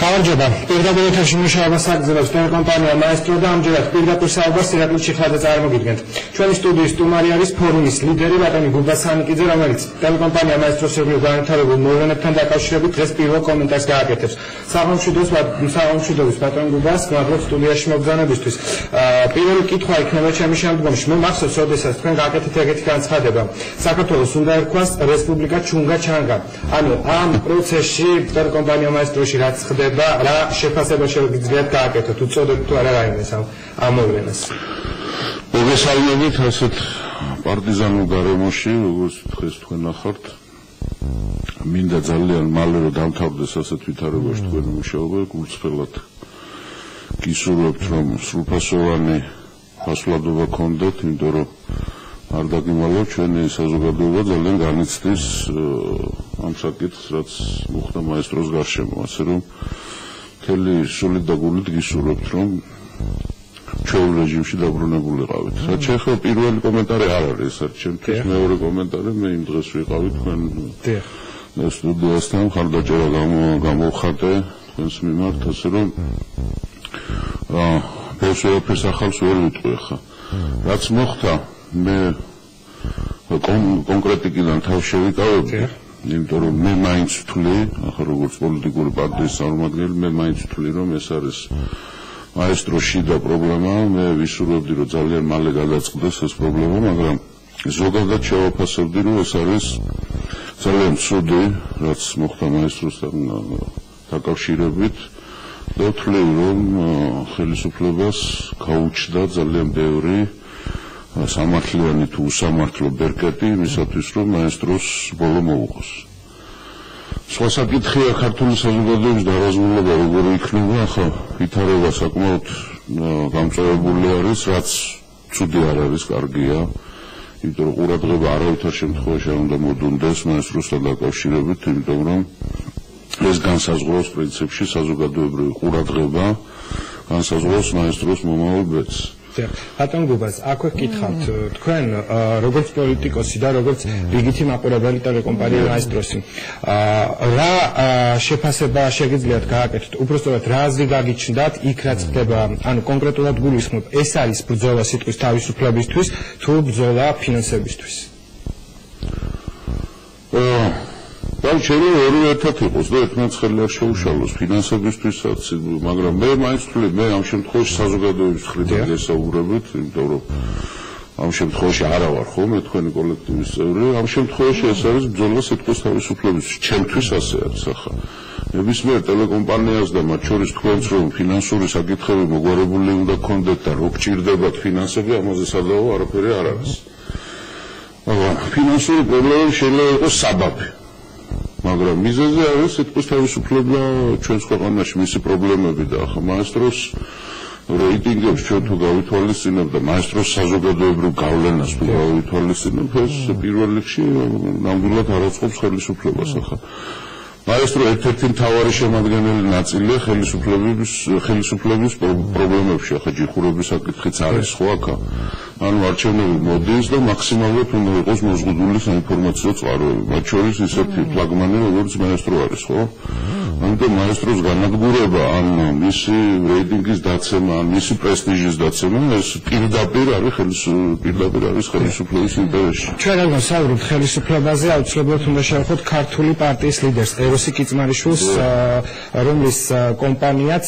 გამარჯობა. პირდაპირ ეთერში მუშაობას აგრძელებს ტელეკომპანია მაესტრო და ამჯერად პირდაპირ საუბარს ირაკლი ჩიხლაძე წარმოგიდგენთ. ჩვენი სტუდიის სტუმარი არის ფორუმის ლიდერი ბატონი გუბა სანიკიძე, რომელიც ტელეკომპანია მაესტროს ირგვლივ განვითარებულ მოვლენებთან დაკავშირებით დღეს პირველ კომენტარს გააკეთებს. საღამოშვიდობის ბატონ გუბას გმადლობთ სტუდიაში მოგზაურობისთვის. პირველი კითხვა იქნება ჩემი შემდგომში. მე მახსოვს, როდესაც თქვენ გააკეთეთ ეგეთი განცხადება. საქართველოს უნდა ერქვას რესპუბლიკა ჩუნგა-ჩანგა. ანუ ამ პროცესში ტელეკომპანია მაესტროში რაც ხდება, რა შეფასება შეგიძლიათ გააკეთოთ, უწოდოთ თუ არა რაიმეს ამ მოვლენას. მოგესალმებით ასეთ პარტიზანულ გარემოში, როგორც დღეს თქვენ ნახავთ. მინდა ძალიან მალე რომ დამთავრდეს ასეთ ვითარებაში თქვენი მუშაობა, გულწრფელად გისურვებთ, რომ სრულფასოვანი ფასვლადობა გქონდეთ, იმიტომ რომ არ დაგიმალავთ, ჩვენი საზოგადოება ძალიან განიცდის ამ საკითხს, რაც მოხდა მაესტროს გარშემო, ასე რომ მთელი სულით და გულით გისურვებთ, რომ ჩვეულ რეჟიმში დაბრუნებულიყავით. რაც შეეხება პირველი კომენტარი არ არის, ეს ჩემთვის მეორე კომენტარი, მე იმ დღეს ვიყავი თქვენ სტუდიასთან, ხარდაჭერა გამოვხატე თქვენს მიმართ, ასე რომ ბევრს ახალს ვერ ვიტყვი ხა. რაც მოხდა, მე კონკრეტიკიდან თავს შევიკავები, იმიტომ რომ მე მაინც ვთვლი, ახლა როგორც პოლიტიკური პარტიის წარმომადგენელი, მე მაინც ვთვლი, რომ ეს არის მაესტროს შიდა პრობლემა, მე ვისურვებდი, რომ ძალიან მალე გადაწყდეს ეს პრობლემა, მაგრამ ზოგადად შევაფასებდი, რომ ეს არის ძალიან ცუდი, რაც მოხდა მაესტროსთან დაკავშირებით და ვთვლი, რომ ხელისუფლებას გაუჩნდა ძალიან ბევრი სამართლიანი თუ უსამართლო ბერკეტი იმისათვის, რომ მაესტროს ბოლო მოუღოს. სხვა საკითხია ქართული საზოგადოების დაავადებულება როგორი იქნება, ახლა ვითარება საკმაოდ გამწვავებული არის, რაც ცუდი არ არის, კარგია. იმიტომ რომ ყურადღება არავითარ შემთხვევაში არ უნდა მოდუნდეს მაესტროსთან დაკავშირებით, იმიტომ რომ ეს განსაზღვრავს პრინციპში საზოგადოებრივი ყურადღება, განსაზღვრავს მაესტროს მომავალ ბედს. ბატონ გუბას, აქვე გკითხავთ, თქვენ როგორც პოლიტიკოსი და როგორც რიგითი მაყურებელი ტელეკომპანია მაესტროსი, რა შეფასება შეგიძლიათ გააკეთოთ? უბრალოდ რა აზრი გაგიჩნდათ იქ რაც ხდება, ანუ კონკრეტულად გულისხმობ, ეს არის ბრძოლა სიტყვის თავისუფლებისთვის თუ ბრძოლა ფინანსებისთვის? შეიძლება ორივე ერთად იყოს და ერთმანეთს ხელი არ შეუშალოს ფინანსებისთვისაც, მაგრამ მე მაინც ვთვლი, მე ამ შემთხვევაში საზოგადოების მხრიდან გესაუბრებით, იმიტომ რომ ამ შემთხვევაში არა ვარ ხოლმე თქვენი კოლექტივის წევრი, ამ შემთხვევაში ეს არის ბრძოლა სიტყვის თავისუფლებისთვის, ჩემთვის ასე არის ახლა. ნებისმიერ ტელეკომპანიას და მათ შორის თქვენც რომ ფინანსური საკითხები მოგვარებული უნდა გქონდეთ და რო გჭირდებათ ფინანსები, ამაზე სადავო არაფერი არ არის. მაგრამ ფინანსური პრობლემები შეიძლება იყოს საბაბი. მაგრამ მიზეზი არის სიტყვის თავისუფლება ჩვენს ქვეყანაში, მისი პრობლემები და ახლა მაესტროს რეიტინგებს ჩვენ თუ გავითვალისწინებთ და მაესტროს საზოგადოებრივ გავლენას თუ გავითვალისწინებთ, ეს პირველ რიგში ნამდვილად არ აწყობს ხელისუფლებას ახლა. მაესტრო ერთ-ერთი მთავარი შემადგენელი ნაწილია ხელისუფლების პრობლემებში, ახლა ჯიხურების საკითხიც არის ხო აქა? ანუ არჩევნები მოდის და მაქსიმალურად უნდა იყოს მოზღუდული საინფორმაციო წყაროები, მათ შორის ისეთი ფლაგმანი როგორც მაესტრო არის, ხო? ამიტომ მაესტროს განადგურება, ან მისი რეიტინგის დაცემა, ან მისი პრესტიჟის დაცემა, ეს პირდაპირ არის ხელისუფლების ინტერესში. ჩვენ რადგან საუბრობთ ხელისუფლებაზე, აუცილებლად უნდა შევხვდეთ ქართული პარტიის ლიდერს, ეროსი კიწმარიშვილს, რომლის კომპანიაც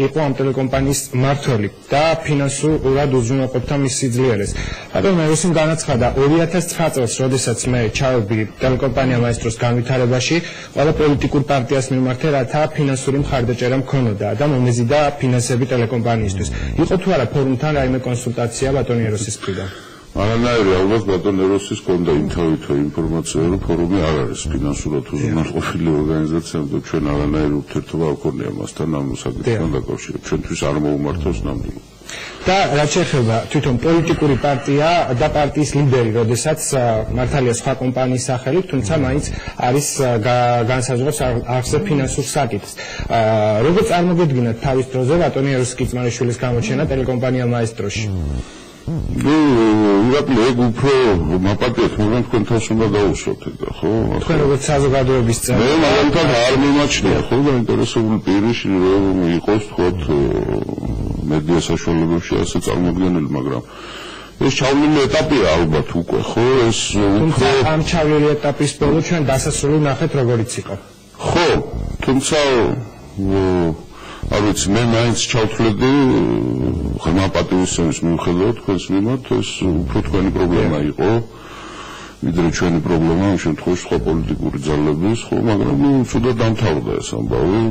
იყო ამ ტელეკომპანიის მმართველი და ფინანსურად უზრუნველყოფდა მის სიძლიერეს. რადგან ეროსიმ განაცხადა 2009 წელს, როდესაც მე ჩავედი ტელეკომპანია მაესტროს განვითარებაში, ყველა პოლიტიკურ პარტიას მიმართა, რათა ფინანსური მხარდაჭერა მქონოდა და მომეზიდა ფინანსები ტელეკომპანიისთვის. იყო თუ არა ფორუმთან რაიმე კონსულტაცია ბატონი ეროსის მხრიდან? არანაირი, ალბათ ბატონ ეროსის ჰქონდა იმთავითო ინფორმაცია, რომ ფორუმი არ არის ფინანსურად უზრუნველყოფილი ორგანიზაცია და ჩვენ არანაირი ურთიერთობა არ გვქონია მასთან ამ საკითხთან დაკავშირებით. ჩვენთვის არ მოუმართავს ნამდვილად. და რაც შეეხება თვითონ პოლიტიკური პარტია და პარტიის ლიდერი, როდესაც მართალია სხვა კომპანიის სახელით, თუმცა მაინც არის განსაზღვრავს არსებ ფინანსურ საკითხს. როგორც წარმოგიდგენთ თავის დროზე ბატონი ეროსი კიწმარიშვილის გამოჩენა ტელეკომპანია მაესტროში? ნაკლებად ეგ უფრო მაპატიეთ, მაგრამ თქვენ თავს უნდა დაუსვათ და ხო? თქვენ როგორც საზოგადოების წევრი. მე მაგალითად არ მიმაჩნია ხო დაინტერესებული პირი რომ იყოს თქო მედია საშუალებებში ასე წარმოდგენილი, მაგრამ ეს ჩავლილი ეტაპია ალბათ უკვე ხო ეს თუმცა ამ ჩავლილი ეტაპის ბოლო ჩვენ დასასრული ნახეთ როგორიც იყო. ხო, თუმცა არ ვიცი მე მაინც ჩავთვლედი ღრმა პატივისცემის მიუხედავად თქვენს მიმართ ეს უფრო თქვენი პრობლემა იყო ვიდრე ჩვენი პრობლემა ამ შემთხვევაში სხვა პოლიტიკური ძალების ხო მაგრამ ცუდად დამთავრდა ეს ამბავი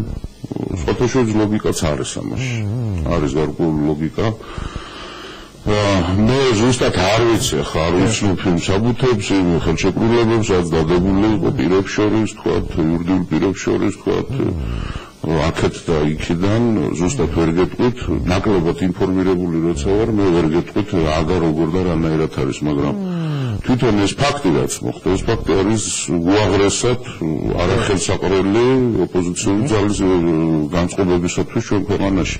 სხვათა შორის ლოგიკაც არის ამაში არის გარკვეული ლოგიკა მე ზუსტად არ ვიცი ხა არ ვიცნობ იმ საბუთებს იმ ხელშეკრულებებს რაც დადებული იყო პირებს შორის თქვა იურიდიულ პირებს შორის თქვა აქეთ და იქიდან ზუსტად ვერ გეტყვით ნაკლებად ინფორმირებული როცა ვარ მე ვერ გეტყვით აგა როგორ და რანაირად არის მაგრამ თვითონ ეს ფაქტი რაც მოხდა ეს ფაქტი არის უაღრესად არახელსაყრელი ოპოზიციური ძალის განწყობებისათვის ჩვენ ქვეყანაში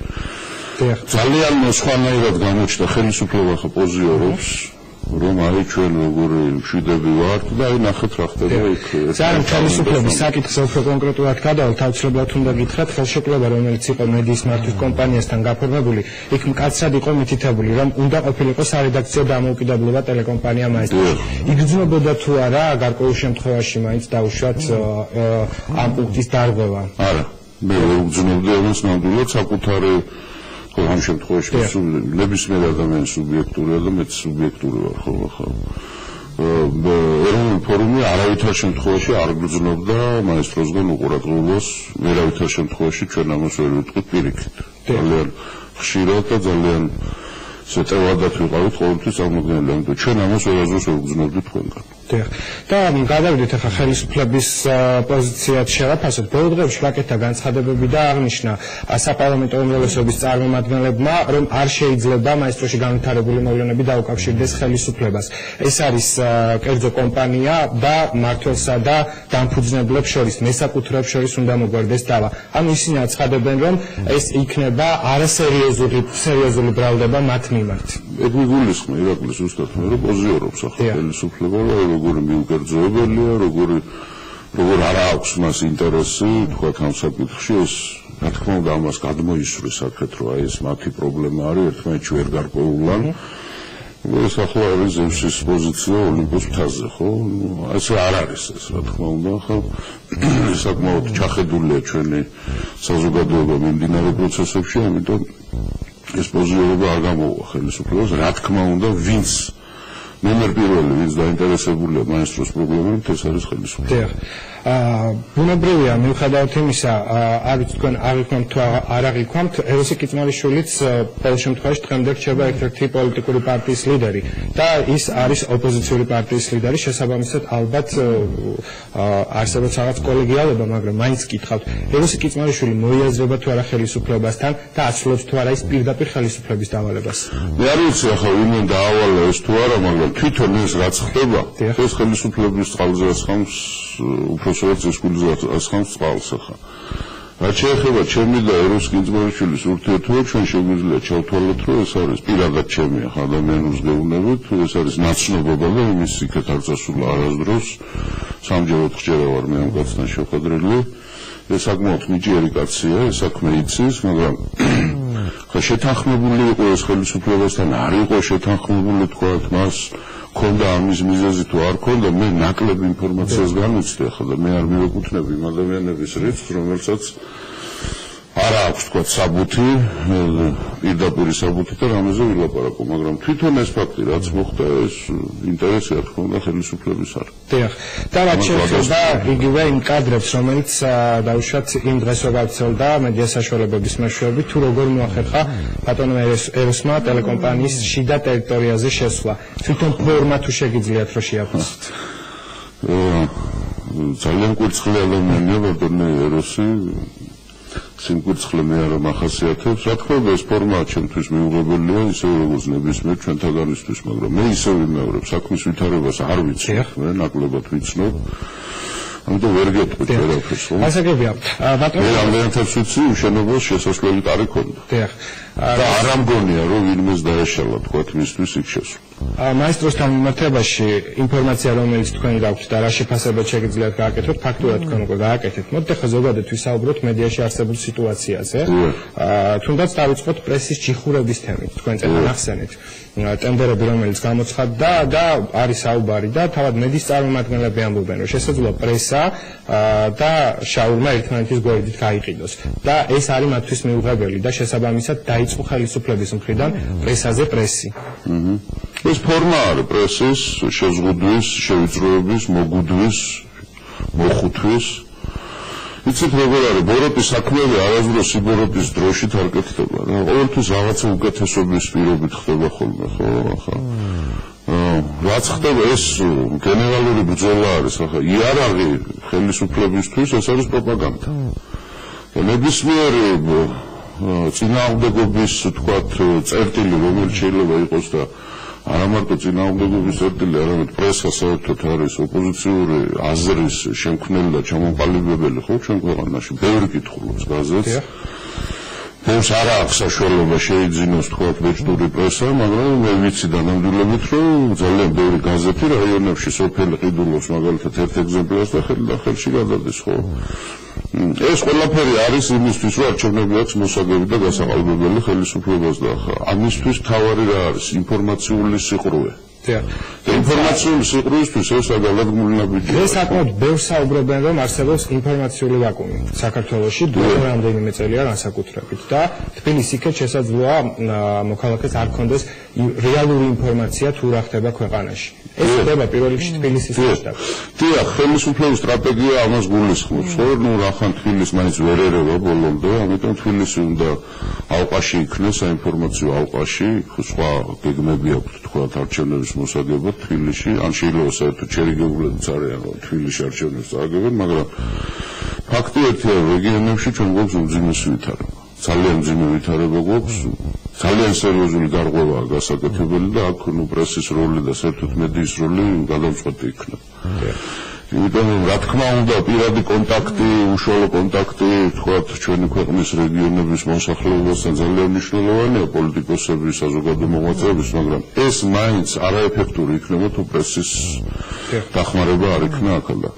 ძალიან სხვანაირად გამოჩნდა ხელისუფლება ხა პოზიორობს რომ აი ჩვენ როგორი მშვიდები ვართ და აი ნახეთ რა ხდება იქ ძალიან ხელისუფლების საკითხს უფრო კონკრეტულად გადავალთ აუცილებლად უნდა გითხრათ ხელშეკრულება რომელიც იყო მედიის მართვის კომპანიასთან გაფორმებული იქ მკაცრად იყო მითითებული რომ უნდა ყოფილიყო სარედაქციო დამოუკიდებლობა ტელეკომპანია მაესტროში იგრძნობოდა თუ არა გარკვეულ შემთხვევაში მაინც დაუშვათ ამ პუნქტის დარღვევა არა მე ვერ ვგრძნობდი ამას ნამდვილად საკუთარი ამ შემთხვევაში ნებისმიერ ადამიანის სუბიექტურია და მეც სუბიექტური ვარ ხო ახლა ეროვნული ფორუმი არავითარ შემთხვევაში არ გრძნობდა მაესტროსგან უყურადღებას ვერავითარ შემთხვევაში ჩვენ ამას ვერ ვიტყვით პირიქით ძალიან ხშირად და ძალიან ზეწევადად ვიყავით ყოველთვის წარმოქმნილი ამიტომ ჩვენ ამას ვერაზუსტ ვერ გრძნობდით თქვენგან და გადავიდეთ ახლა ხელისუფლების პოზიციად შევაფასოთ ბოლო დღეებში რაკეთა განცხადებები და აღნიშნა საპარლამენტო უმრავლესობის წარმომადგენლებმა რომ არ შეიძლება მაესტროში განვითარებული მოვლენები დაუკავშირდეს ხელისუფლებას ეს არის კერძო კომპანია და მმართველსა და დამფუძნებლებს შორის მესაკუთრეებს შორის უნდა მოგვარდეს დავა ანუ ისინი აცხადებენ რომ ეს იქნება არასერიოზული ბრალდება მათ მიმართ ეგ მიგულისხმე ირაკლი ზუსტად მე რომ პოზიორობს ახლა ხელისუფლება როგორი მიუკერძოებელია როგორ არ აქვს მას ინტერესი თქვა ამ საკითხში ეს რა თქმა უნდა ამას გადმოისვრის აქეთ რომ აი ეს მათი პრობლემა არის ერთმანეთში ვერ გარკვეულან ეს ახლა არის ზევსის პოზიცია ოლიმპოს მთაზე ხო ასე არ არის ეს რა თქმა უნდა ხო საკმაოდ ჩახედულია ჩვენი საზოგადოება მიმდინარე პროცესებში ამიტომ ეს პოზიორობა არ გამოუვა ხელისუფლებას რა თქმა უნდა ვინც ნომერ პირველი ვინც დაინტერესებულია მაესტროს პრობლემებით ეს არის ხელისუფლება ბუნებრივია მიუხედავად იმისა არ ვიცი თქვენ აღიქვამთ თუ არ აღიქვამთ ეროსი კიწმარიშვილიც ყოველ შემთხვევაში დღემდე რჩება ერთ-ერთი პოლიტიკური პარტიის ლიდერი და ის არის ოპოზიციური პარტიის ლიდერი შესაბამისად ალბათ არსებობს რაღაც კოლეგიალობა მაგრამ მაინც გითხავთ ეროსი კიწმარიშვილი მოიაზრება თუ არა ხელისუფლებასთან და აცლობს თუ არა ის პირდაპირ ხელისუფლების დავალებას მე არ ვიცი ახლა ვინმე დაავალა ეს თუ არა მაგრამ თვითონ ეს რაც ხდება ეს ხელისუფლების წყალზე ასხამს უпросот ეს გულზე ასხამს წყალს ახლა რაც შეეხება ჩემი და ეროს კიწმარიშვილის ურთიერთობა ჩვენ შეგვიძლია ჩავთვალოთ რომ ეს არის პირადად ჩემი ახლა ადამიანის გეუბნებით ეს არის ნაცნობობა და იმის იქეთ არ წასულა არასდროს სამჯეროდ ხჭერა ვარ მე ამ კაცთან შეხვედრილი ეს საკმაოდ ნიჭიერი კაცია ეს საქმე იცის მაგრამ ხა შეთანხმებული იყო ეს ხელისუფლებასთან არ იყო შეთანხმებული თქვა მას ქონდა ამის მიზეზი თუ არ ქონდა მე ნაკლებ ინფორმაციას განვიცდი ახლა და მე არ მივეკუთვნები იმ ადამიანების რიცხვს რომელსაც არ აქვს თქვა საბუთი პირდაპირ საბუთი და რამეზე ვილაპარაკო მაგრამ თვითონ ეს ფაქტი რაც მოხდა ეს ინტერესი რა თქმა უნდა ხელისუფლების არის დიახ და რაც შეეხება იგივე იმ კადრებს რომელიც დაუშვათ იმ დღეს გავრცელდა მედია საშუალებების მეშვეობით თუ როგორ მოახერხა ბატონო ეროსმა ტელეკომპანიის შიდა ტერიტორიაზე შესვლა თვითონ ფორმა თუ შეგიძლიათ რომ შეაფასოთ ძალიან კვირცხლი ადამიანია ბატონო ეროსი სიმკვირცხლე მე არ მახასიათებს რა თქმა უნდა ეს ფორმა ჩემთვის მიუღებელია ისე როგორც ნებისმიერ ჩვენთაგანისთვის მაგრამ მე ისე ვიმეორებ საქმის ვითარებას არ ვიცი მე ნაკლებად ვიცნობ ამიტომ ვერ გეტყვით ვერაფერს ხო ასე გებია ბატონო მე რამდენადაც ვიცი უშენობას შესასვლელი კარი ქონდა დიახ და არ ამგონია რომ ვინმეს დაეშალა თქვა მისთვის იქ შესვლა მაესტროსთან მიმართებაში ინფორმაცია რომელიც თქვენი გაქვთ და რა შეფასებად შეგიძლიათ გააკეთოთ, ფაქტურად თქვენ უკვე გააკეთეთ. მოდით ახლა ზოგადად ვისაუბროთ მედიაში არსებულ სიტუაციაზე. თუნდაც დავიწყოთ პრესის ჯიხურების თემით. თქვენ წენა ნახსენით ტენდერები რომელიც გამოცხადდა და არის საუბარი და თავად მედიის წარმომადგენლები ამბობენ რომ შესაძლოა პრესა და შაურმა ერთმანეთის გვერდით გაიყიდოს და ეს არის მათთვის მიუღებელი და შესაბამისად დაიწყო ხელისუფლების მხრიდან პრესაზე პრესი. ეს ფორმა არის პრესის შეზღუდვის, შევიწროების, მოგუდვის, მოხუთვის. იცით როგორ არის ბოროტის საქმეები არასდროს სიბოროტის დროშით არ კეთდება რა. ყოველთვის რაღაცა უკეთესობის პირობით ხდება ხოლმე, ხო, ახლა. რაც ხდება ეს გენერალური ბრძოლა არის, ახლა იარაღი ხელისუფლებისთვის ეს არის პროპაგანდა. ნებისმიერი წინააღმდეგობის თქვათ წერტილი რომელიც შეიძლება იყოს და არა მარტო წინააღმდეგობის წერტილი, არამედ პრესა საერთოდ არის ოპოზიციური აზრის შემქმნელი და ჩამოყალიბებელი, ხო, ჩვენ ქვეყანაში ბევრი კითხულობს გაზეთს. ბევრს არ აქვს საშუალება შეიძინოს თქვათ ბეჭდური პრესა, მაგრამ მე ვიცი დანამდვილებით, რომ ძალიან ბევრი გაზეთი რაიონებში სოფელი ყიდულობს მაგალითად ერთ ეგზემპლარს და ხელში გადადის, ხო. ეს ყველაფერი არის იმისთვის, რომ არჩევნები აქვს მოსაგები და გასაყალბებელი ხელისუფლებას და ამისთვის თავარი რა არის ინფორმაციული სიყრუე. ინფორმაციული სიყრუისთვის ეს გადადგმული ნაბიჯია. ეს საკმაოდ ბევრს საუბრობენ რომ არსებობს ინფორმაციული ვაკუუმი საქართველოში რამდენიმე წელია განსაკუთრებით და თბილისში იქეთ შესაძლოა მოქალაქეს არ ქონდეს რეალური ინფორმაცია თუ რა ხდება ქვეყანაში. ეს ხდება პირველ რიგში თბილისის მასშტაბში. დიახ, ხელისუფლების სტრატეგია ამას გულისხმობს, ხო? ნუ რახან თბილისი მაინც ვერ ერევა ბოლომდე, ამიტომ თბილისი უნდა ალყაში იქნეს საინფორმაციო ალყაში, სხვა გეგმები აქვს თქვათ არჩევნების მოსაგებად თბილისში, ან შეიძლება საერთოდ შერიგებულებიც არიან რომ თბილისში არჩევნებს წააგებენ, მაგრამ ფაქტი ერთია, რეგიონებში ჩვენ გვაქვს უძიმესი ვითარება. ძალიან მძიმე ვითარება გვაქვს, ძალიან სერიოზული გარღვევაა გასაკეთებელი და აქ ნუ პრესის როლი და საერთოდ მედიის როლი გადამწყვეტი იქნება. იმიტომ რომ რა თქმა უნდა პირადი კონტაქტი, უშუალო კონტაქტი თქვათ ჩვენი ქვეყნის რეგიონების მოსახლეობასთან ძალიან მნიშვნელოვანია პოლიტიკოსების, საზოგადო მოღვაწეების, მაგრამ ეს მაინც არაეფექტური იქნება თუ პრესის დახმარება არ იქნა აქლა.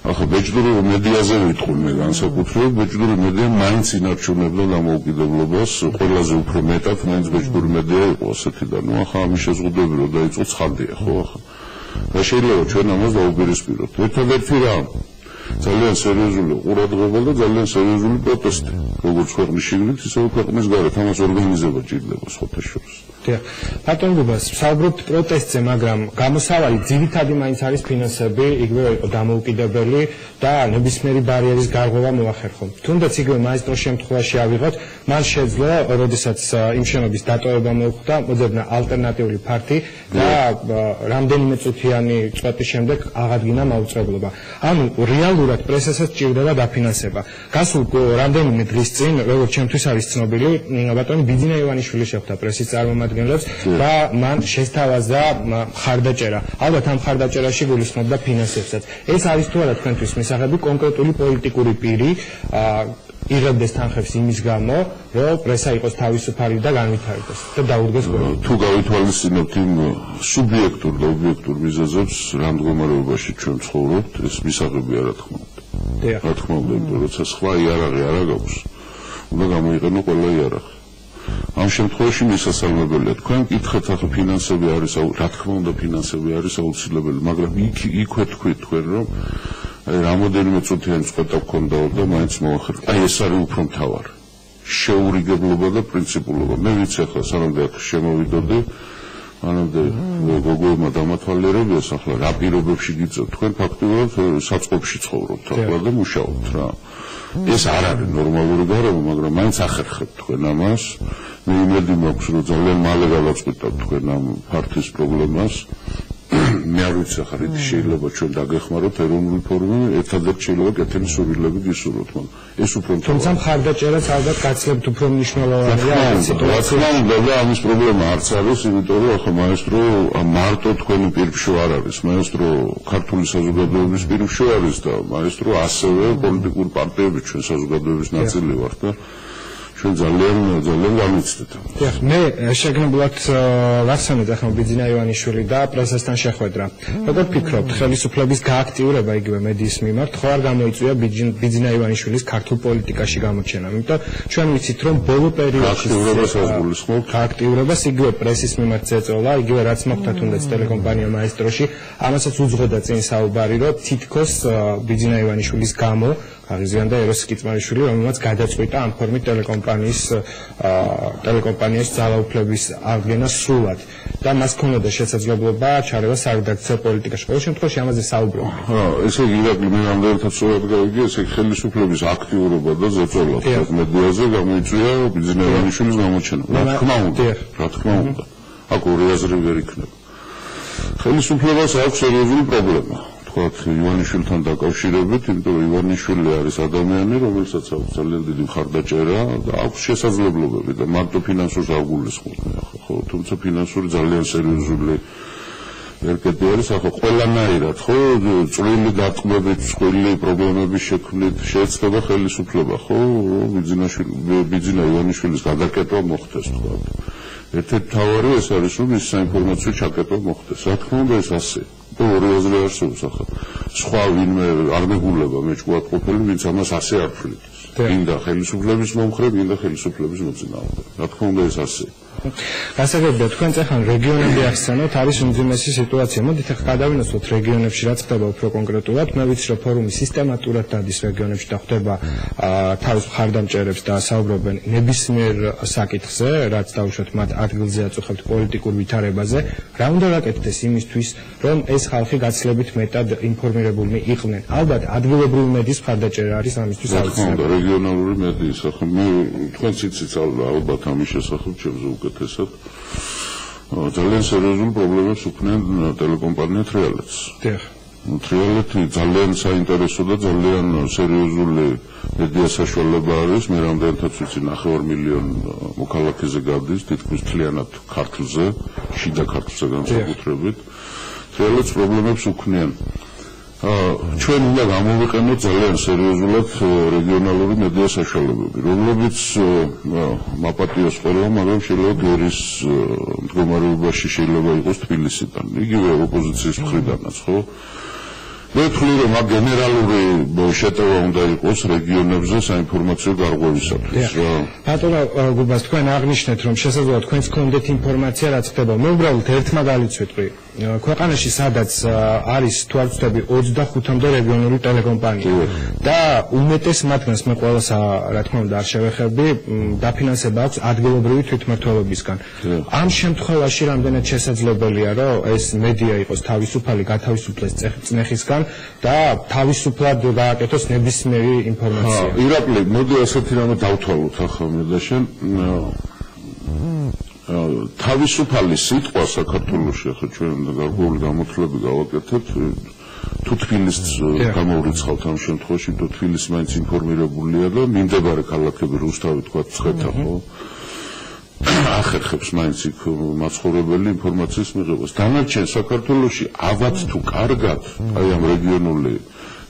ახლა ბეჭდური მედიაზე ვიტყვი განსაკუთრებით, ბეჭდური მედია მაინც ინარჩუნებდა დამოუკიდებლობას, ყველაზე უფრო მეტად მაინც ბეჭდური მედია იყო ასეთი და ნუ ახლა ამის შეზღუდვები რომ დაიწყო ცხადია, ხო ახლა. და შეიძლება ჩვენ ამას დაუპირისპიროთ. ერთადერთი რა ძალიან სერიოზული ყურადღება და ძალიან სერიოზული პროტესტი, როგორც ქვეყნის შიგნით, ისე ქვეყნის გარეთ, ამას ორგანიზება ჭირდება სხვათა შორის. ბატონ გუბას, ვსაუბრობთ პროტესტზე, მაგრამ გამოსავალი ძირითადი მაინც არის ფინანსები, იგივე იყო დამოუკიდებელი და ნებისმიერი ბარიერის გარღვევა მოახერხონ. თუნდაც იგივე მაესტროს შემთხვევაში ავიღოთ, მან შეძლო, როდესაც იმ შენობის დატოვება მოხდა, მოძებნა ალტერნატიული ფართი და რამდენიმე წუთიანი წვეთის შემდეგ აღადგინა მაუწყებლობა. ანუ რეალურად პრესასაც ჭირდება დაფინანსება. გასულ რამდენიმე დღის წინ, როგორც ჩემთვის არის ცნობილი, ბატონი ბიძინა ივანიშვილი შეხვდა პრესის წარმომადგენლებს და მან შესთავაზა მხარდაჭერა. ალბათ ამ მხარდაჭერაში გულისხმობდა ფინანსებსაც. ეს არის თუ არა თქვენთვის მისაღები კონკრეტული პოლიტიკური პირი იღებდეს თანხებს იმის გამო, რომ პრესა იყოს თავისუფალი და განვითარდეს და დაუდგეს ყველას. თუ გავითვალისწინებთ იმ სუბიექტურ და ობიექტურ მიზეზებს, რა მდგომარეობაში ჩვენ ცხოვრობთ, ეს მისაღებია რა თქმა უნდა. რა თქმა უნდა, იმიტომ როცა სხვა იარაღი არ აქვს, უნდა გამოიყენო ყველა იარაღი. ამ შემთხვევაში მისასალმებელია. თქვენ კითხეთ, ახლა ფინანსები არის, რა თქმა უნდა, ფინანსები არის აუცილებელი, მაგრამ იქვე თქვით თქვენ, რომ რამოდენიმე წუთიანი წყვეტა გქონდაო და მაინც მოახერხა. აი ეს არის უფრო მთავარი. შეურიგებლობა და პრინციპულობა. მე ვიცი ახლა სანამდე აქ შემოვიდოდი, მანამდე გოგოებმა დამათვალიერებიას ახლა რა პირობებში გიწევთ. თქვენ ფაქტობრივად საწყობში ცხოვრობთ ახლა და მუშაობთ რა. ეს არ არის ნორმალური გარემო, მაგრამ მაინც ახერხებთ თქვენ ამას. მე იმედი მაქვს, რომ ძალიან მალე გადაწყვეტავთ თქვენ ამ ფართის პრობლემას. მე არ ვიცი ახლა რითი შეიძლება ჩვენ დაგეხმაროთ ეროვნული ფორუმი, ერთადერთ შეიძლება კეთილი სურვილები გისურვოთ, მაგრამ ეს უფრო მთავარია. თუმცა მხარდაჭერაც ალბათ გაცლებთ უფრო მნიშვნელოვანია ამ სიტუაციაში. და ამის პრობლემა არც არის, იმიტომ რომ ახლა მაესტრო მარტო თქვენი პირშო არ არის. მაესტრო ქართული საზოგადოების პირშო არის და მაესტრო ასევე პოლიტიკური პარტიების ჩვენ საზოგადოების ნაწილი ვართ და ჩვენ ძალიან გამიცდით. დიახ, მე შეგნებულად ვახსენებ ახლა ბიძინა ივანიშვილი და პრესასთან შეხვედრა. როგორ ფიქრობთ, ხელისუფლების გააქტიურება იგივე მედიის მიმართ ხო არ გამოიწვია ბიძინა ივანიშვილის ქართულ პოლიტიკაში გამოჩენა? იმიტომ ჩვენ ვიცით რომ ბოლო პერიოდში გააქტიურებას იგივე პრესის მიმართ წეწოლა, იგივე რაც მოხდა თუნდაც ტელეკომპანია მაესტროში, ამასაც უძღვოდა წინ საუბარი, რომ თითქოს ბიძინა ივანიშვილის გამო აღიზიანდა ეროს კიწმარიშვილი, რომელმაც გადაწყვიტა ამ ფორმით ტელეკომპანიის ძალაუფლების აღდგენა სრულად და მას ჰქონდა შესაძლებლობა ჩარევა სარედაქციო პოლიტიკაში. ყოველ შემთხვევაში ამაზე საუბრობთ. ესე იგი, მე რამდენადაც სწორად გავიგე, ესე იგი ხელისუფლების აქტიურობა და ზეწოლა მედიაზე გამოიწვია ბიძინა ივანიშვილის გამოჩენა. რა თქმა უნდა. აქ ორი აზრი ვერ იქნება. ხელისუფლებას აქვს სერიოზული პრობლემა. ივანიშვილთან დაკავშირებით, იმიტომ რომ ივანიშვილი არის ადამიანი, რომელსაც აქვს ძალიან დიდი მხარდაჭერა და აქვს შესაძლებლობები და მარტო ფინანსურს არ გულისხმობს, ხო, თუმცა ფინანსური ძალიან სერიოზული ერკეტი არის, ახლა ყველანაირად, ხო, წვრილი დატყმებით, წვრილი პრობლემების შექმნით შეეცდება ხელისუფლება, ხო, ბიძინა ივანიშვილის გადაკეტვა მოხდეს, თქვა. ერთ-ერთი მთავარი ეს არის, რომ ის საინფორმაციო ჩაკეტვა მოხდეს. რა თქმა უნდა, ეს ასე. ორი აზრი არსებობს ახლა. სხვა ვინმე არ მეგულება მეჭკუად ყოფილი, ვინც ამას ასე არ თვლით. გინდა ხელისუფლების მომხრე, გინდა ხელისუფლების მოწინააღმდეგე. რა თქმა უნდა, ეს ასე. გასაგებია, თქვენ წეხან რეგიონები ახსენოთ, არის უმძიმესი სიტუაცია. მოდით ახლა გადავინოსოთ რეგიონებში რაც ხდება უფრო კონკრეტულად. მე ვიცი, რომ ფორუმი სისტემატურად დადის რეგიონებში და ხვდება თავის მხარდამჭერებს და საუბრობენ ნებისმიერ საკითხზე, რაც დაუშვათ მათ ადგილზე აწუხებთ პოლიტიკურ ვითარებაზე. რა უნდა გაკეთდეს იმისთვის, რომ ეს ხალხი გაცილებით მეტად ინფორმირებულნი იყვნენ? ალბათ ადგილობრივი მედიის მხარდაჭერა არის ამისთვის აუცილებელი. რეგიონალური მედიის, ახლა მე თქვენ ციცით ალბათ ამის შესახებ ჩემზე უკეთესად. ძალიან სერიოზულ პრობლემებს უქმნიან ტელეკომპანია თრიალეთს. თრიალეთი ძალიან საინტერესო და ძალიან სერიოზული მედია საშუალება არის. მე რამდენადაც ვიცი, 9 მილიონი მოქალაქეზე გადის, თითქმის მთლიანად ქართლზე, შიდა ქართლზე განსაკუთრებით. თრიალეთს პრობლემებს უქმნიან. ჩვენ უნდა გამოვიყენოთ ძალიან სერიოზულად რეგიონალური მედია საშუალებები, რომლებიც მაპატიოს ყველა, მაგრამ შეიძლება გერის მდგომარეობაში შეიძლება იყოს თბილისიდან, იგივე ოპოზიციის მხრიდანაც, ხო? მე ვთვლი, რომ აქ გენერალური შეტევა უნდა იყოს რეგიონებზე საინფორმაციო გარღვევისათვის. ბატონო გუბას, თქვენ აღნიშნეთ, რომ შესაძლოა თქვენს გქონდეთ ინფორმაცია, რაც ხდება. მე უბრალოდ ერთ მაგალითს ვიტყვი. ქვეყანაში სადაც არის თუ არ ვცდები 25-მდე რეგიონული ტელეკომპანია და უმეტეს მათგანს მე ყველას რა თქმა უნდა არ შევეხები, დაფინანსება აქვს ადგილობრივი თვითმმართველობისგან. ამ შემთხვევაში რამდენად შესაძლებელია, რომ ეს მედია იყოს თავისუფალი, გათავისუფლდეს წნეხისგან და თავისუფლად გააკეთოს ნებისმიერი ინფორმაცია. ირაკლი, მოდი ასეთი რამე დავთვალოთ ახლა მე და შენ. თავისუფალი სიტყვა საქართველოში, ახლა ჩვენ გარკვეული გამოთვლები გავაკეთებთ, თუ თბილისს გამოვრიცხავთ ამ შემთხვევაში, თუ თბილისი მაინც ინფორმირებულია და მიმდებარე ქალაქები რუსთავი თქვა ცხეთა, ხო? ახერხებს მაინც იქ მაცხოვრებელი ინფორმაციის მიღებას. დანარჩენ საქართველოში ავად თუ კარგად, აი ამ რეგიონული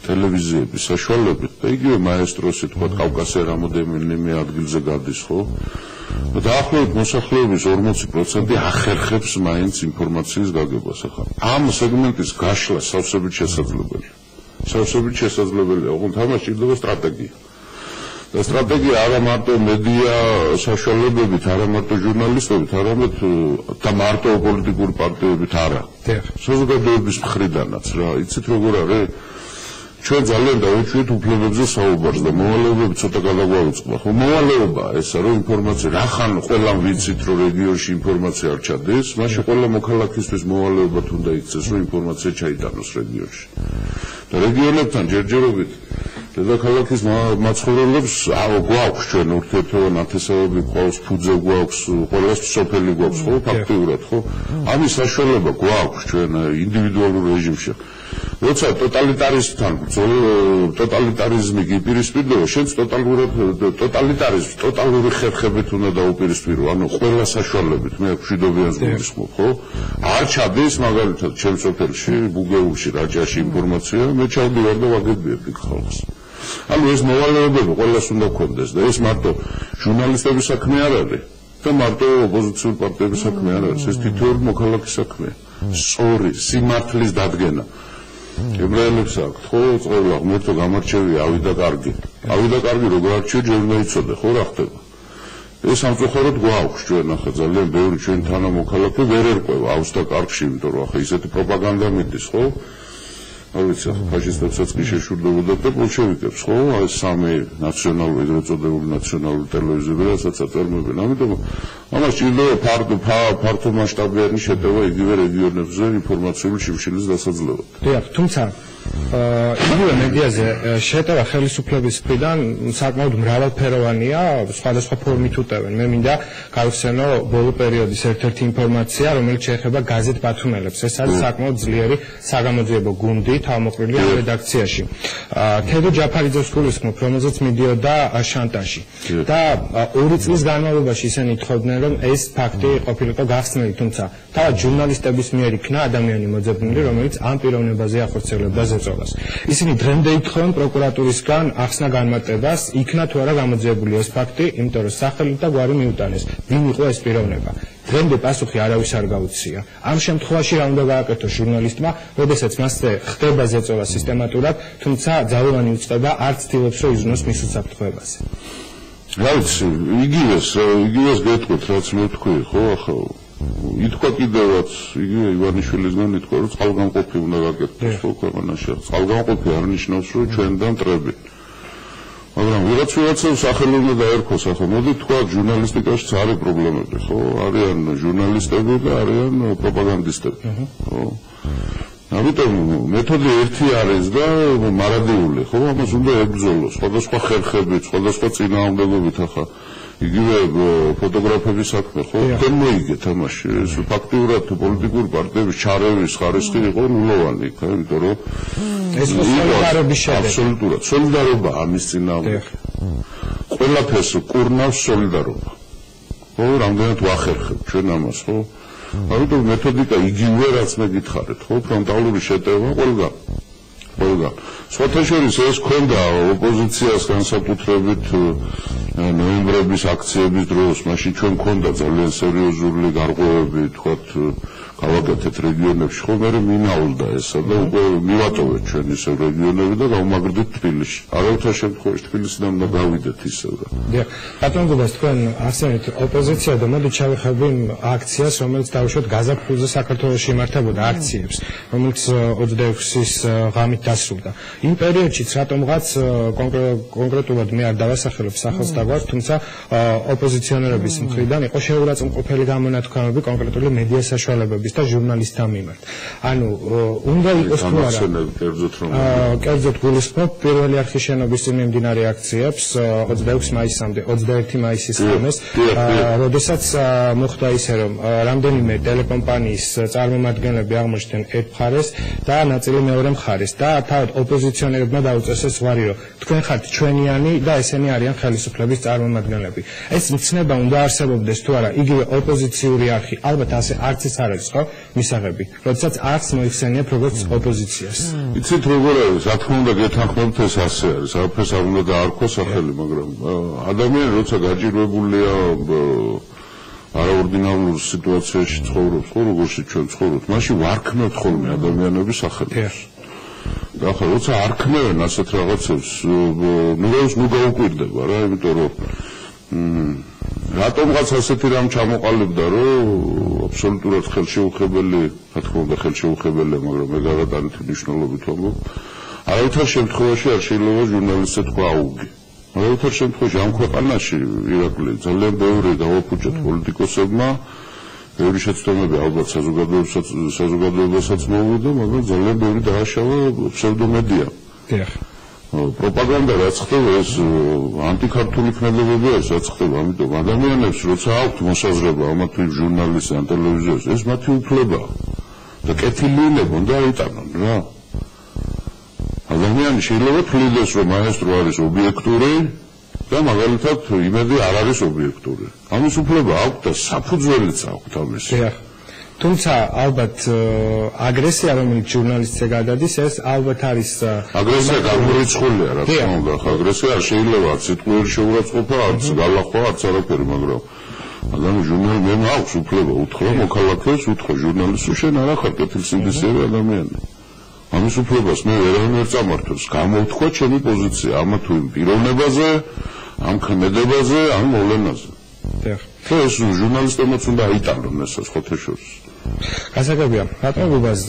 ტელევიზიების საშუალებით და იგივე მაესტროსი თქვა კავკასია რამოდენიმე ადგილზე გადის, ხო? დაახლოებით მოსახლეობის 40% ახერხებს მაინც ინფორმაციის გაგებას. ახლა ამ სეგმენტის გაშლა სავსებით შესაძლებელია. სავსებით შესაძლებელია, ოღონდ ამას ჭირდება სტრატეგია. და სტრატეგია არა მარტო მედია საშუალებებით, არა მარტო ჟურნალისტებით, არამედ და მარტო პოლიტიკური პარტიებით არა. საზოგადოების მხრიდანაც რა, იცით როგორ არის? ჩვენ ძალიან დავუშვით უფლებებზე საუბარს და მოვალეობები ცოტა გადაგვაუწყდა. ხო, მოვალეობა ესა რომ ინფორმაცია რახან ყველამ ვიცით რომ რეგიონში ინფორმაცია არ ჩადეს, მაშინ ყველა მოქალაქისთვის მოვალეობა უნდა იქცეს რომ ინფორმაცია ჩაიტანოს რეგიონში. და რეგიონებთან ჯერჯერობით დედაქალაქის მაცხოვრებლებს გვაქვს ჩვენ ურთიერთობა ნათესავები გვაქვს, ფუძე გვაქვს, ყველას სოფელი გვაქვს, ხო, ფაქტიურად, ხო? ამის საშუალება გვაქვს ჩვენ ინდივიდუალურ რეჟიმში. როცა ტოტალიტარისტთან ტოტალიტარიზმი გიპირისპირდება, შენც ტოტალიტარიზმს ტოტალური ხერხებით უნდა დაუპირისპირო, ანუ ყველა საშუალებით, მე მშვიდობიანს გულისხმობ, ხო? არ ჩადის მაგალითად ჩემ სოფელში, ბუგეულში, რაჭაში ინფორმაცია, მე ჩავდივარ და ვაგებიებ იქ ხალხს. ანუ ეს მოვალეობები ყველას უნდა გქონდეს და ეს მარტო ჟურნალისტების საქმე არ არის და მარტო ოპოზიციური პარტიების საქმე არ არის, ეს თითოეული მოქალაქის საქმეა. სწორი სიმართლის დადგენა. ებრაელებს აქვთ ხო წოლა ღმერთო გამარჩევი ავიდა კარგი როგორ არჩიო ჯერ უნდა იცოდე ხო რა ხდება ეს სამწუხაროდ გვაქვს ჩვენ ახლა ძალიან ბევრი ჩვენ თანამოქალაქე ვერ ერკვევა აუს და კარგში იმიტომ რომ ახლა ისეთი პროპაგანდა მიდის ხო არ ვიცი ფაშისტებსაც კი შეშურდებოდა და ბოლშევიკებს ხო ეს სამი ნაციონალური ეგრეთ წოდებული ნაციონალური ტელევიზიები რასაც აწარმოებენ ამიტომ ამას ჭირდება ფართო მასშტაბიანი შეტევა იგივე რეგიონებზე ინფორმაციული შიმშილის დასაძლევად. დიახ, თუმცა იგივე მედიაზე შეტევა ხელისუფლების მხრიდან საკმაოდ მრავალფეროვანია, სხვადასხვა ფორმით უტევენ. მე მინდა გავხსენო ბოლო პერიოდის ერთ-ერთი ინფორმაცია, რომელიც შეეხება გაზეთ ბათუმელებს. ეს არის საკმაოდ ძლიერი საგამოძიებო გუნდი თავმოყრილი ამ რედაქციაში. თედო ჯაფარიძეს გულისხმობ, რომელზეც მიდიოდა შანტაჟი. და 2 წლის განმავლობაში ისინი თხოვდნენ რომ ეს ფაქტი ყოფილიყო გახსნილი, თუმცა თავად ჟურნალისტების მიერ იქნა ადამიანი მოძებნილი, რომელიც ამ პიროვნებაზე ახორციელებდა ზეწოლას. ისინი დღემდე ითხოვენ პროკურატურისგან ახსნა განმარტებას, იქნა თუ არა გამოძიებული ეს ფაქტი, იმიტომ რომ სახელი და გვარი მიუტანეს, ვინ იყო ეს პიროვნება. დღემდე პასუხი არავის არ გაუცია. ამ შემთხვევაში რა უნდა გააკეთოს ჟურნალისტმა, როდესაც მასზე ხდება ზეწოლა სისტემატურად, თუმცა ძალოვანი უწყება არც ცდილობს რომ იზრუნოს მის უსაფრთხოებაზე. რა ვიცი, იგივეს გეტყვით, რაც მე ვთქვი, ხო, ახლა ითქვა კიდევაც, იგივე ივანიშვილისგან ითქვა, რომ წყალგამყოფი უნდა გაკეთდეს, ხო, ქვეყანაში. წყალგამყოფი არ ნიშნავს, რომ ჩვენ და მტრები. მაგრამ ვიღაცამ სახელი უნდა დაერქვას, ახლა მოდი თქვა, ჟურნალისტიკაშიც არის პრობლემები, ხო? არიან ჟურნალისტები და არიან პროპაგანდისტები, ხო? ამიტომ მეთოდი ერთი არის და მარადიული, ხო? ამას უნდა ებრძოლოს სხვადასხვა ხერხებით, სხვადასხვა წინააღმდეგობით ახლა იგივე ფოტოგრაფების საქმე, ხო? თემ მოიგეთ ამაში. ეს ფაქტიურად პოლიტიკური პარტიების ჩარევის ხარისხი იყო ნულოვანი, ხო? იმიტომ რომ ეს სოლიდარობის შედეგი. აბსოლუტურად. სოლიდარობა ამის წინააღმდეგ. ყველაფერს კურნავს სოლიდარობა. ხო, რამდენად ვახერხებ ჩვენ ამას, ხო? ამიტომ მეთოდიკა იგივე რაც მე გითხარით, ხო, ფრონტალური შეტევა ყველგან. სხვათა შორის ეს ქონდა ოპოზიციას განსაკუთრებით ნოემბრების აქციების დროს, მაშინ ჩვენ ქონდა ძალიან სერიოზული გარღვევები, თქვათ, გავაკეთეთ რეგიონებში, ხო, მე მინაულდა ესა და უკვე მივატოვეთ ჩვენ ისევ რეგიონები და გავმაგრდით თბილისში. არავითარ შემთხვევაში თბილისიდან უნდა გავიდეთ ისევ რა. დიახ, ბატონ გუბას, თქვენ ახსენეთ ოპოზიცია და მოდი ჩავეხები აქციას, რომელიც დაუშვათ გაზაფხულზე საქართველოში იმართებოდა აქციებს, რომელიც 26-ის ღამით დასრულდა. იმ პერიოდშიც რატომღაც კონკრეტულად მე არ დავასახელებ სახელს და გვაქვს, თუმცა ოპოზიციონერების მხრიდან იყო შეურაცხმყოფელი გამონათქვამები კონკრეტული მედია საშუალებების და ჟურნალისტთა მიმართ. ანუ უნდა იყოს თუ არა კერძოდ გულისხმობ პირველი არხის შენობის წინ მიმდინარე აქციებს 26 მაისამდე 21 მაისის ხემეს, როდესაც მოხდა ისე რომ რამდენიმე ტელეკომპანიის წარმომადგენლები აღმოჩნდნენ ერთ მხარეს და ნაწილი მეორე მხარეს და თავად ოპოზიციონერებმა დაუწესეს ზღვარი რომ თქვენ ხართ ჩვენიანი და ესენი არიან ხელისუფლების წარმომადგენლები. ეს მცნება უნდა არსებობდეს თუ არა იგივე ოპოზიციური არხი, ალბათ ასე არც ეს არ არის, ხო, მისაღები, როდესაც არც მოიხსენიებ როგორც ოპოზიციას. იცით როგორ არის, რა თქმა უნდა გეთანხმებთ ეს ასე არის, არაფერს არ უნდა დაარქვას სახელი, მაგრამ ადამიანი როცა გაჭირვებულია არაორდინარულ სიტუაციაში ცხოვრობს, ხო, როგორში ჩვენ ცხოვრობთ, მაშინ ვარქმევთ ხოლმე ადამიანების სახელებს. და ახლა როცა არ ქმნევენ ასეთ რაღაცებს, ნუ გაუკვირდება რა, იმიტომ რომ რატომღაც ასეთი რამ ჩამოყალიბდა, რომ აბსოლუტურად ხელშეუხებელი, რა თქმა უნდა ხელშეუხებელია, მაგრამ მე გადატანით მნიშვნელობით ვამბობ, არავითარ შემთხვევაში არ შეიძლება ჟურნალისტზე თქვა აუგი. არავითარ შემთხვევაში ამ ქვეყანაში ირაკლი ძალიან ბევრი დავაფუჭეთ პოლიტიკოსებმა, ბევრი შეცდომები ალბათ საზოგადოებასაც მოუვიდა, მაგრამ ძალიან ბევრი დააშალა ფსევდომედია. დიახ. პროპაგანდა რაც ხდება, ეს ანტიქართული ქმედებებია, რაც ხდება, ამიტომ ადამიანებს როცა აქვთ მოსაზრება ამათ ჟურნალისტს ან ტელევიზიას, ეს მათი უფლებაა და კეთილიანება უნდა აიტანონ რა. ადამიანი შეიძლება თვლიდეს, რომ მაესტრო არის ობიექტური და მაგალითად იმედი არ არის ობიექტური. ამის უფლება აქვს და საფუძველიც აქვს ამის. დიახ. თუმცა ალბათ აგრესია რომელიც ჟურნალისტზე გადადის ეს ალბათ არის აგრესია გამორიცხულია რა თქმა უნდა აგრესია არ შეიძლება არც სიტყვიერი შეურაცხყოფა არც გალახვა არც არაფერი მაგრამ ადამიანი ჟურნალი მე მაქვს უფლება უთხრა მოქალაქეს უთხრა ჟურნალისტს შენ არ ახარ კეთილსინდისეები ადამიანი ამის უფლებას მე ვერავინ ვერ წამართვებს გამოვთქვა ჩემი პოზიცია ამა თუ იმ პიროვნებაზე ამ ქმედებაზე ამ მოვლენაზე ეს ჟურნალისტებმაც უნდა აიტანონ ეს ხოთეშორს გასაგებია რატომ გუბას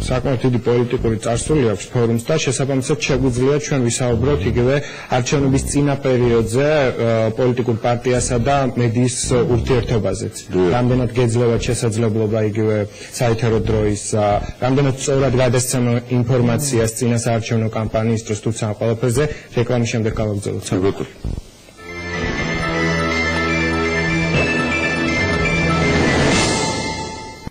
საკმაოდ დიდი პოლიტიკური წარსული აქვს ფორუმს და შესაბამისად შეგვიძლია ჩვენ ვისაუბროთ იგივე არჩევნების წინა პერიოდზე პოლიტიკურ პარტიასა და მედიის ურთიერთობაზეც. რამდენად გეძლევა შესაძლებლობა იგივე საეთერო დროის, რამდენად სწორად გადასცემა ინფორმაციას წინა საარჩევნო კამპანიის დროს თუმცა ამ ყველაფერზე რეკლამის შემდეგ გავაგრძელოთ.